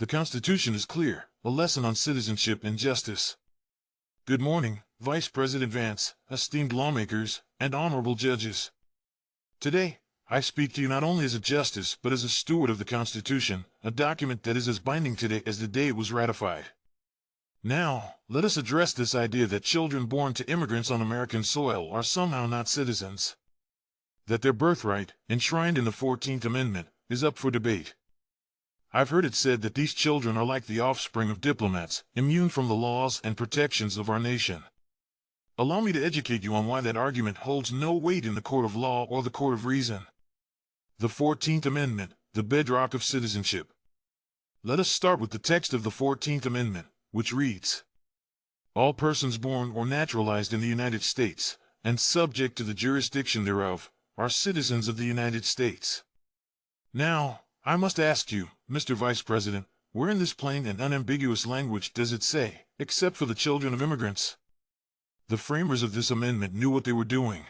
The Constitution is clear, a lesson on citizenship and justice. Good morning, Vice President Vance, esteemed lawmakers, and honorable judges. Today, I speak to you not only as a justice but as a steward of the Constitution, a document that is as binding today as the day it was ratified. Now, let us address this idea that children born to immigrants on American soil are somehow not citizens. That their birthright, enshrined in the 14th Amendment, is up for debate. I've heard it said that these children are like the offspring of diplomats, immune from the laws and protections of our nation. Allow me to educate you on why that argument holds no weight in the court of law or the court of reason. The 14th Amendment, the bedrock of citizenship. Let us start with the text of the 14th Amendment, which reads, "All persons born or naturalized in the United States, and subject to the jurisdiction thereof, are citizens of the United States." Now, I must ask you, Mr. Vice President, where in this plain and unambiguous language does it say, "except for the children of immigrants"? The framers of this amendment knew what they were doing.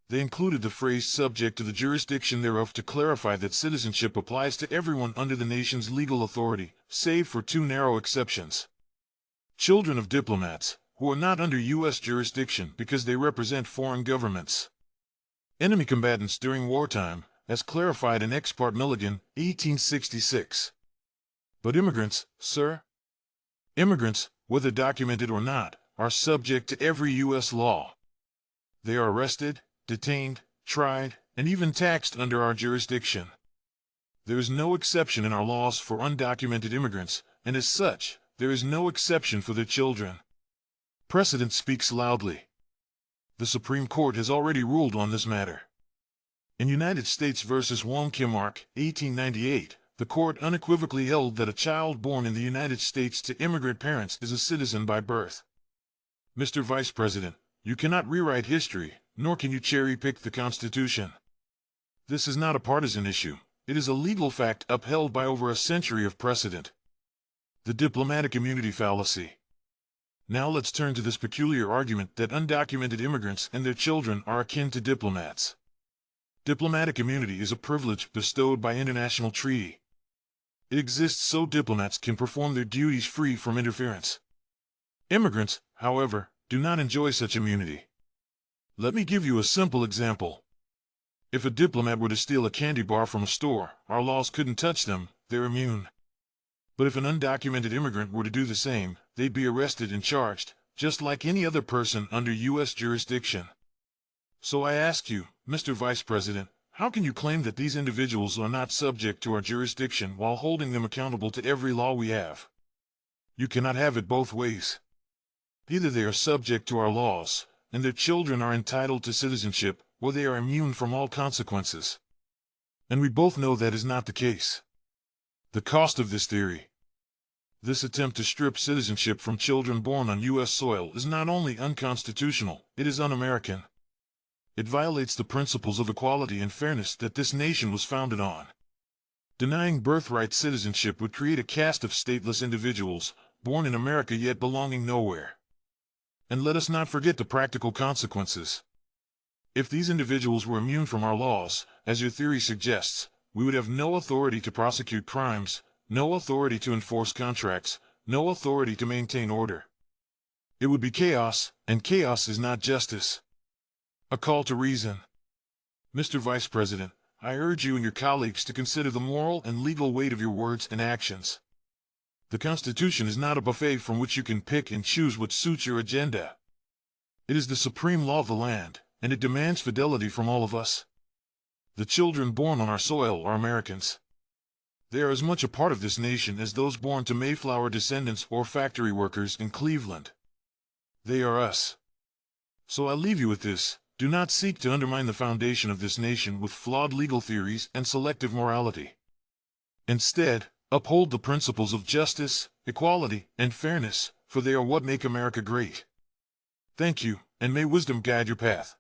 They included the phrase "subject to the jurisdiction thereof" to clarify that citizenship applies to everyone under the nation's legal authority, save for two narrow exceptions. Children of diplomats, who are not under U.S. jurisdiction because they represent foreign governments. Enemy combatants during wartime, as clarified in Ex parte Milligan, 1866. But immigrants, sir? Immigrants, whether documented or not, are subject to every U.S. law. They are arrested, detained, tried, and even taxed under our jurisdiction. There is no exception in our laws for undocumented immigrants, and as such, there is no exception for their children. Precedent speaks loudly. The Supreme Court has already ruled on this matter. In United States v. Wong Kim Ark, 1898, the court unequivocally held that a child born in the United States to immigrant parents is a citizen by birth. Mr. Vice President, you cannot rewrite history, nor can you cherry-pick the Constitution. This is not a partisan issue. It is a legal fact upheld by over a century of precedent. The diplomatic immunity fallacy. Now let's turn to this peculiar argument that undocumented immigrants and their children are akin to diplomats. Diplomatic immunity is a privilege bestowed by international treaty. It exists so diplomats can perform their duties free from interference. Immigrants, however, do not enjoy such immunity. Let me give you a simple example. If a diplomat were to steal a candy bar from a store, our laws couldn't touch them, they're immune. But if an undocumented immigrant were to do the same, they'd be arrested and charged, just like any other person under U.S. jurisdiction. So I ask you, Mr. Vice President, how can you claim that these individuals are not subject to our jurisdiction while holding them accountable to every law we have? You cannot have it both ways. Either they are subject to our laws, and their children are entitled to citizenship, or they are immune from all consequences. And we both know that is not the case. The cost of this theory. This attempt to strip citizenship from children born on U.S. soil is not only unconstitutional, it is un-American. It violates the principles of equality and fairness that this nation was founded on. Denying birthright citizenship would create a caste of stateless individuals, born in America yet belonging nowhere. And let us not forget the practical consequences. If these individuals were immune from our laws, as your theory suggests, we would have no authority to prosecute crimes, no authority to enforce contracts, no authority to maintain order. It would be chaos, and chaos is not justice. A call to reason. Mr. Vice President, I urge you and your colleagues to consider the moral and legal weight of your words and actions. The Constitution is not a buffet from which you can pick and choose what suits your agenda. It is the supreme law of the land, and it demands fidelity from all of us. The children born on our soil are Americans. They are as much a part of this nation as those born to Mayflower descendants or factory workers in Cleveland. They are us. So I leave you with this. Do not seek to undermine the foundation of this nation with flawed legal theories and selective morality. Instead, uphold the principles of justice, equality, and fairness, for they are what make America great. Thank you, and may wisdom guide your path.